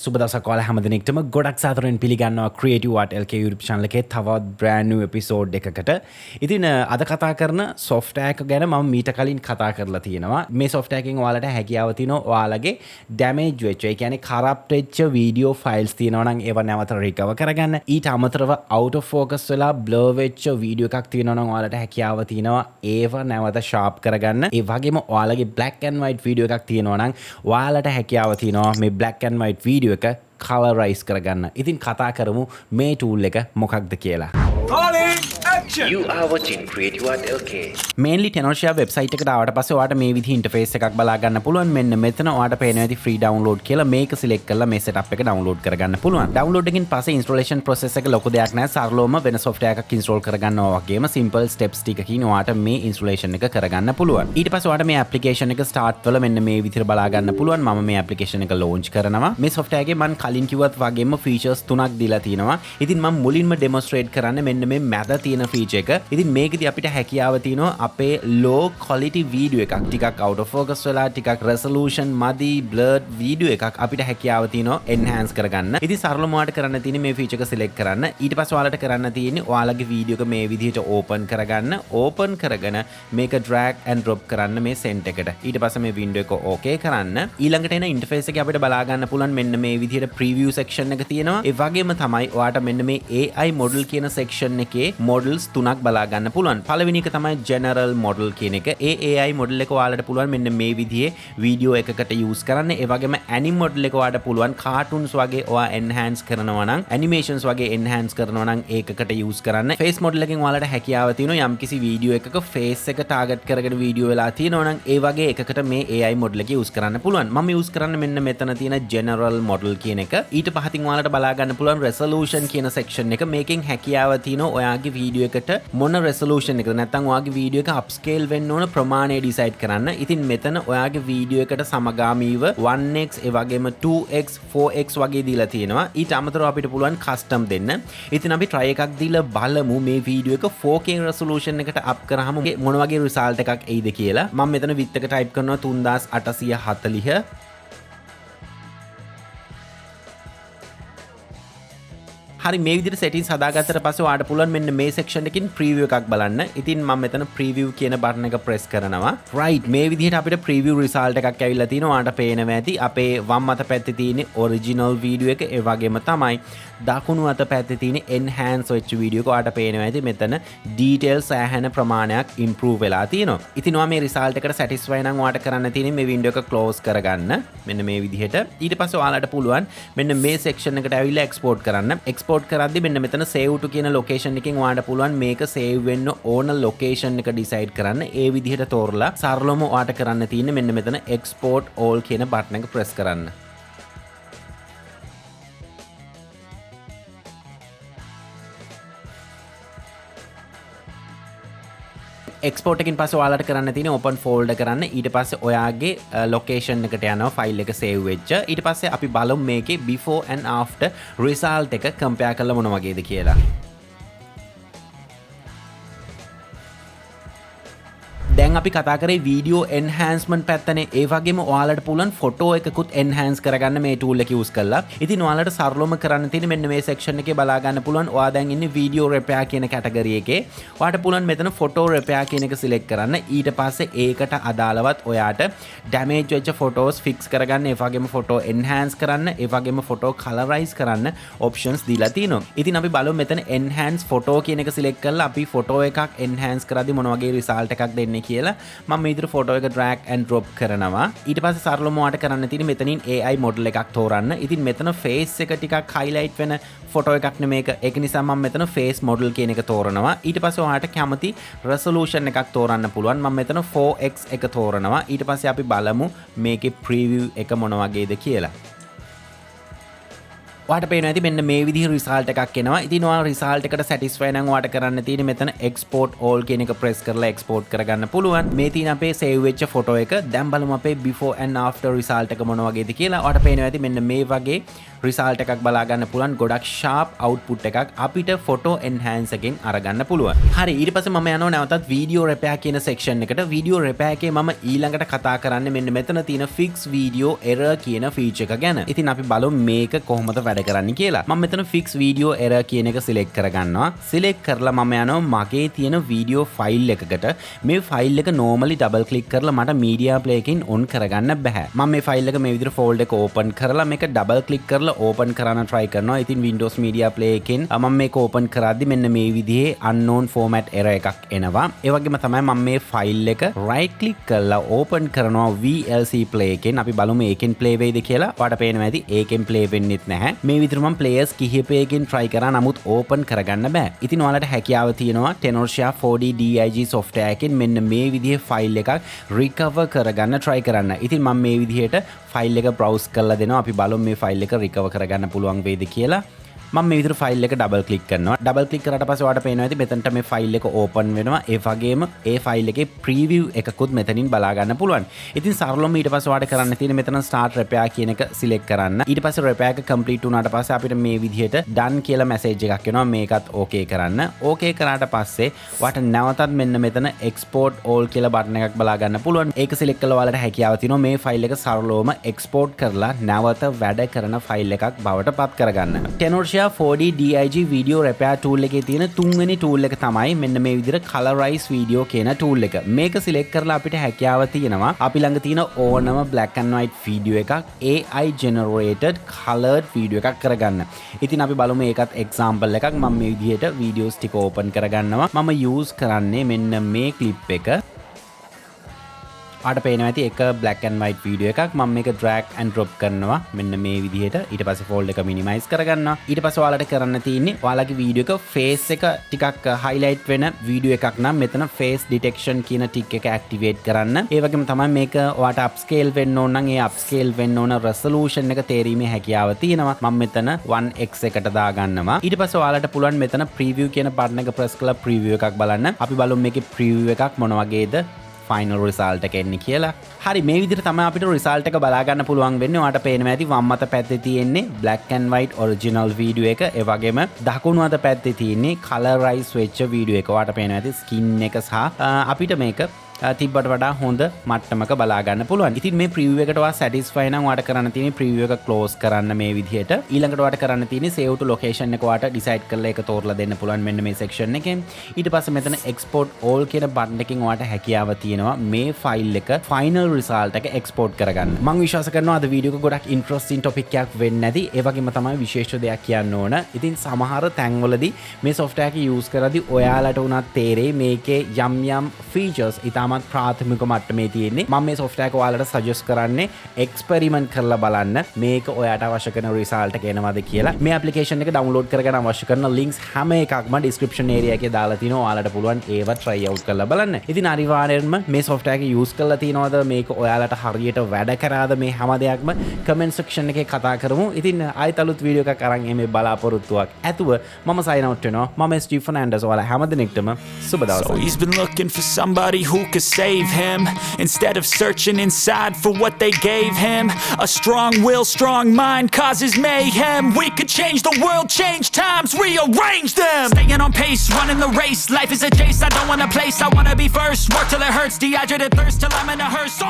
සුබ දවසක් ඔයාලා හැමදෙනෙක්ටම ගොඩක් සාදරයෙන් පිළිගන්නවා CREATIVEARTLK YouTube channel එකේ තවත් brand new episode එකකට. ඉතින් අද කතා කරන software එක ගැන මම මීට කලින් කතා කරලා තියෙනවා. මේ software එකෙන් ඔයාලට හැකියාව තියෙනවා ඔයාලගේ damage වෙච්ච, ඒ කියන්නේ corrupt වෙච්ච video files තියෙනවා නම් ඒව නැවත recover කරගන්න. ඊට අමතරව out of focus වෙලා blur වෙච්ච video එකක් තියෙනවා නම් ඔයාලට හැකියාව තියෙනවා ඒව නැවත sharp කරගන්න. ඒ වගේම ඔයාලගේ black and white video එකක් තියෙනවා නම් ඔයාලට හැකියාව තියෙනවා මේ black and white video එක colorize කරගන්න. ඉතින් කතා කරමු මේ tool එක මොකක්ද කියලා. You are watching CREATIVEARTLK. Mainly Denoise website එකට ආවට පස්සේ ඔයාලට මේ විදිහේ interface එකක් බලා ගන්න පුළුවන්. මෙන්න මෙතන ඔයාලට පේනවා ඇති free download කියලා. මේක select කරලා මේ setup එක download කරගන්න පුළුවන්. download එකකින් පස්සේ installation process එක ලොකු දෙයක් නෑ. සරලවම වෙන software එකක් install කරගන්නවා වගේම simple steps ටිකකින් ඔයාලට මේ installation එක කරගන්න පුළුවන්. ඊට පස්සේ ඔයාලට මේ application එක start වෙලා මෙන්න මේ විදිහට බලා ගන්න පුළුවන්. මම මේ application එක launch කරනවා. මේ software එකේ මම කලින් කිව්වත් වගේම features තුනක් දීලා තියෙනවා. ඉතින් මම මුලින්ම demonstrate කරන්නේ මෙන්න මේ මැද තියෙන feature එක. ඉතින් මේකෙදි අපිට හැකියාව තියෙනවා අපේ low quality video එකක් ටිකක් out of focus වෙලා ටිකක් resolution මදි blurred video එකක් අපිට හැකියාව තියෙනවා enhance කරගන්න. ඉතින් සරලවම ඔයාලට කරන්න තියෙන්නේ මේ feature එක select කරන්න. ඊට පස්සේ ඔයාලට කරන්න තියෙන්නේ ඔයාලගේ video එක මේ විදිහට open කරගන්න. open කරගෙන මේක drag and drop කරන්න මේ center එකට. ඊට පස්සේ මේ window එක okay කරන්න. ඊළඟට එන interface එකේ අපිට බලා ගන්න පුළුවන් මෙන්න මේ විදිහට preview section එක තියෙනවා. ඒ වගේම තමයි ඔයාලට මෙන්න මේ AI model කියන section එකේ models තුනක් බලා ගන්න පුළුවන්. පළවෙනි එක තමයි general model කියන එක. ඒ AI model එක ඔයාලට පුළුවන් මෙන්න මේ විදිහේ video එකකට use කරන්න. ඒ වගේම anim model එක ඔයාලට පුළුවන් cartoons වගේ ඔයා enhance කරනවා නම් animations වගේ enhance කරනවා නම් ඒකකට use කරන්න. face model එකෙන් ඔයාලට හැකියාව තියෙනවා යම්කිසි video එකක face එක target කරගෙන video වෙලා තියෙනවා නම් ඒ වගේ එකකට මේ AI model එක use කරන්න පුළුවන්. මම use කරන්නේ මෙන්න මෙතන තියෙන general model කියන එක. ඊට පහතින් ඔයාලට බලා ගන්න පුළුවන් resolution කියන section එක. මේකෙන් හැකියාව තියෙනවා ඔයාගේ video එකට මොන resolution එකද නැත්නම් ඔයාගේ video එක upscale වෙන්න ඕන ප්‍රමාණය decide කරන්න. ඉතින් මෙතන ඔයාගේ video එකට සමගාමීව 1x ඒ වගේම 2x 4x වගේ දීලා තියෙනවා. ඊට අමතරව අපිට පුළුවන් custom දෙන්න. ඉතින් අපි try එකක් දීලා බලමු මේ video එක 4K resolution එකට up කරාම මොන වගේ result එකක් එයිද කියලා. මම මෙතන width එක type කරනවා 3840. හරි මේ විදිහට settings හදාගත්තට පස්සේ ඔයාලට පුළුවන් මෙන්න මේ section එකකින් preview එකක් බලන්න. ඉතින් මම මෙතන preview කියන button එක press කරනවා. right මේ විදිහට අපිට preview result එකක් ඇවිල්ලා තිනවා. ඔයාලට පේනවා ඇති අපේ වම් අත පැත්තේ තියෙන original video එක. ඒ වගේම තමයි දකුණු අත පැත්තේ තියෙන enhance වෙච්ච video එක. ඔයාලට පේනවා ඇති මෙතන details සෑහෙන ප්‍රමාණයක් improve වෙලා තියෙනවා. ඉතින් ඔයා මේ result එකට satisfy නම් ඔයාලට කරන්න තියෙන්නේ මේ window එක close කරගන්න. මෙන්න මේ විදිහට. ඊට පස්සේ ඔයාලට පුළුවන් මෙන්න මේ section එකට ඇවිල්ලා export කරන්න. export කරද්දි මෙන්න මෙතන save to කියන location එකෙන් ඔයාලට පුළුවන් මේක save වෙන්න ඕන location එක decide කරන්න. ඒ විදිහට තෝරලා සරලවම ඔයාලට කරන්න තියෙන්නේ මෙන්න මෙතන export all කියන button එක press කරන්න. export එකකින් පස්සේ ඔයාලට කරන්න තියෙන්නේ open folder කරන්න. ඊට පස්සේ ඔයාගේ location එකට යනවා file එක save වෙච්ච. ඊට පස්සේ අපි බලමු මේකේ before and after result එක compare කරලා මොන වගේද කියලා. දැන් අපි කතා කරේ video enhancement පැත්තනේ. ඒ වගේම ඔයාලට පුළුවන් photo එකකුත් enhance කරගන්න මේ tool එක use කරලා. ඉතින් ඔයාලට සරලවම කරන්න තියෙන්නේ මෙන්න මේ section එකේ බලා ගන්න පුළුවන්. ඔයා දැන් ඉන්නේ video repair කියන category එකේ. ඔයාලට පුළුවන් මෙතන photo repair කියන එක select කරන්න. ඊට පස්සේ ඒකට අදාළවත් ඔයාට damage වෙච්ච photos fix කරගන්න. ඒ වගේම photo enhance කරන්න. ඒ වගේම photo colorize කරන්න options දීලා තිනවා. ඉතින් අපි බලමු මෙතන enhance photo කියන එක select කරලා අපි photo එකක් enhance කරද්දි මොන වගේ result එකක් දෙන්නේ කියලා මම මේ විදිහට ෆොටෝ එක drag and drop කරනවා. ඊට පස්සේ සරලවම ඔයාලට කරන්න තියෙන්නේ මෙතනින් AI model එකක් තෝරන්න. ඉතින් මෙතන face එක ටිකක් highlight වෙන ෆොටෝ එකක් නෙමේක. ඒක නිසා මම මෙතන face model කියන එක තෝරනවා. ඊට පස්සේ ඔයාලට කැමති resolution එකක් තෝරන්න පුළුවන්. මම මෙතන 4x එක තෝරනවා. ඊට පස්සේ අපි බලමු මේකේ preview එක මොන වගේද කියලා. ඔයාලට පේනවා ඇති මෙන්න මේ විදිහේ result එකක් එනවා. ඉතින් ඔයා result එකට satisfy නම් ඔයාලට කරන්න තියෙන්නේ මෙතන export all කියන එක press කරලා export කරගන්න පුළුවන්. මේ තියෙන අපේ save වෙච්ච photo එක. දැන් බලමු අපේ before and after result එක මොන වගේද කියලා. ඔයාලට පේනවා ඇති මෙන්න මේ වගේ result එකක් බලා ගන්න පුළුවන්. ගොඩක් sharp output එකක් අපිට photo enhance එකෙන් අරගන්න පුළුවන්. හරි ඊට පස්සේ මම යනවා නැවතත් video repair කියන section එකට. video repair එකේ මම ඊළඟට කතා කරන්නේ මෙන්න මෙතන තියෙන fix video error කියන feature එක ගැන. ඉතින් අපි බලමු මේක කොහොමද වැඩ කරන්නේ කියලා. මම මෙතන fix video error කියන එක select කරගන්නවා. select කරලා මම යනවා මගේ තියෙන video file එකකට. මේ file එක normally double click කරලා මට media player එකකින් on කරගන්න බෑ. මම මේ file එක මේ විදිහට folder එක open කරලා මේක double click කරලා open කරන්න try කරනවා. ඉතින් Windows media player එකෙන් මම මේක open කරද්දි මෙන්න මේ විදිහේ unknown format error එකක් එනවා. ඒ වගේම තමයි මම මේ file එක right click කරලා open කරනවා VLC play එකෙන්. අපි බලමු ඒකෙන් play වෙයිද කියලා. ඔයාලට පේනවා ඇති ඒකෙන් play වෙන්නෙත් නැහැ. මේ විදිහට මම players කිහිපයකින් try කරා නමුත් open කරගන්න බෑ. ඉතින් ඔයාලට හැකියාව තියෙනවා Denoise 4D DIG software එකෙන් මෙන්න මේ විදිහේ file එකක් recover කරගන්න try කරන්න. ඉතින් මම මේ විදිහට file එක browse කරලා දෙනවා. අපි බලමු මේ file එක recover කරගන්න පුළුවන් වේද කියලා. මම මේ විදිහට ෆයිල් එක ඩබල් ක්ලික් කරනවා. ඩබල් ක්ලික් කරාට පස්සේ ඔයාලට පේනවා ඇති මෙතනට මේ ෆයිල් එක ඕපන් වෙනවා. ඒ වගේම ඒ ෆයිල් එකේ ප්‍රීවිව් එකකුත් මෙතනින් බලා ගන්න පුළුවන්. ඉතින් සරලවම ඊට පස්සේ ඔයාලට කරන්න තියෙන්නේ මෙතන start repair කියන එක select කරන්න. ඊට පස්සේ repair එක complete වුණාට පස්සේ අපිට මේ විදිහට done කියලා message එකක් එනවා. මේකත් okay කරන්න. okay කරාට පස්සේ ඔයාලට නැවතත් මෙන්න මෙතන export all කියලා button එකක් බලා ගන්න පුළුවන්. ඒක select කළා ඔයාලට හැකියාව තියෙනවා මේ ෆයිල් එක සරලවම export කරලා නැවත වැඩ කරන ෆයිල් එකක් බවට පත් කරගන්න. Denoise 4D DIG video repair tool එකේ තියෙන තුන්වෙනි tool එක තමයි මෙන්න මේ විදිහට Colorize video කියන tool එක. මේක select කරලා අපිට හැකියාව තියෙනවා අපි ළඟ තියෙන ඕනම black and white video එකක් AI generated colored video එකක් කරගන්න. ඉතින් අපි බලමු ඒකත් example එකක්. මම මේ විදිහට videos ටික open කරගන්නවා. මම use කරන්නේ මෙන්න මේ clip එක. ආට පේනවා ඇති එක black and white video එකක්. මම මේක drag and drop කරනවා මෙන්න මේ විදිහට. ඊට පස්සේ folder එක minimize කරගන්නවා. ඊට පස්සේ ඔයාලට කරන්න තියෙන්නේ ඔයාලගේ video එක face එක ටිකක් highlight වෙන video එකක් නම් මෙතන face detection කියන tick එක activate කරන්න. ඒ වගේම තමයි මේක ඔයාලට upscale වෙන්න ඕන නම් ඒ upscale වෙන්න ඕන resolution එක තේරීමේ හැකියාව තියෙනවා. මම මෙතන 1x එකට දාගන්නවා. ඊට පස්සේ ඔයාලට පුළුවන් මෙතන preview කියන button එක press කරලා preview එකක් බලන්න. අපි බලමු මේකේ preview එකක් මොන වගේද final result එක එන්නේ කියලා. හරි මේ විදිහට තමයි අපිට result එක බලා ගන්න පුළුවන් වෙන්නේ. ඔයාලට පේනවා ඇති වම් අත පැත්තේ තියෙන්නේ black and white original video එක. ඒ වගේම දකුණු අත පැත්තේ තියෙන්නේ colorize වෙච්ච video එක. ඔයාලට පේනවා ඇති skin එක සහ අපිට මේක තිබ්බට වඩා හොඳ මට්ටමක බලා ගන්න පුළුවන්. ඉතින් මේ preview එකට ඔයා satisfy නම් ඔයාලට කරන්න තියෙන්නේ preview එක close කරන්න මේ විදිහට. ඊළඟට ඔයාලට කරන්න තියෙන්නේ save to location එක ඔයාලට decide කරලා ඒක තෝරලා දෙන්න පුළුවන් මෙන්න මේ section එකෙන්. ඊට පස්සේ මෙතන export all කියන button එකකින් ඔයාලට හැකියාව තියෙනවා මේ file එක final result එක export කරගන්න. මම විශ්වාස කරනවා අද වීඩියෝ එක ගොඩක් interesting topic එකක් වෙන්න ඇති. ඒ වගේම තමයි විශේෂ දෙයක් කියන්න ඕන. ඉතින් සමහර තැන්වලදී මේ software එක use කරද්දී ඔයාලට උනත් තේරෙයි මේකේ යම් features ඉතාමත් ප්‍රාථමික මට්ටමේ තියෙන්නේ. මම මේ software එක ඔයාලට suggest කරන්නේ experiment කරලා බලන්න මේක ඔයාට අවශ්‍ය කරන result එක එනවද කියලා. මේ application එක download කරගන්න අවශ්‍ය කරන links හැම එකක්ම description area එකේ දාලා තිනවා. ඔයාලට පුළුවන් ඒව try out කරලා බලන්න. ඉතින් අනිවාර්යෙන්ම මේ software එක use කරලා තියනවද මේක ඔයාලට හරියට වැඩ කරාද මේ හැම දෙයක්ම comment section එකේ කතා කරමු. ඉතින් ආයෙත් අලුත් වීඩියෝ එකක් අරන් එමේ බලාපොරොත්තුවක් ඇතුව මම sign out වෙනවා. මම ස්ටීෆන් ෆර්නැන්ඩස් ඔයාලා හැම දිනෙකටම සුබ දවසක්. So he's been looking for somebody who could save him instead of searching inside for what they gave him. A strong will, strong mind causes mayhem. We could change the world, change times, rearrange them. Staying on pace, running the race. Life is a chase, I don't want a place, I wanna be first. Work till it hurts, dehydrated thirst till I'm in a hearse.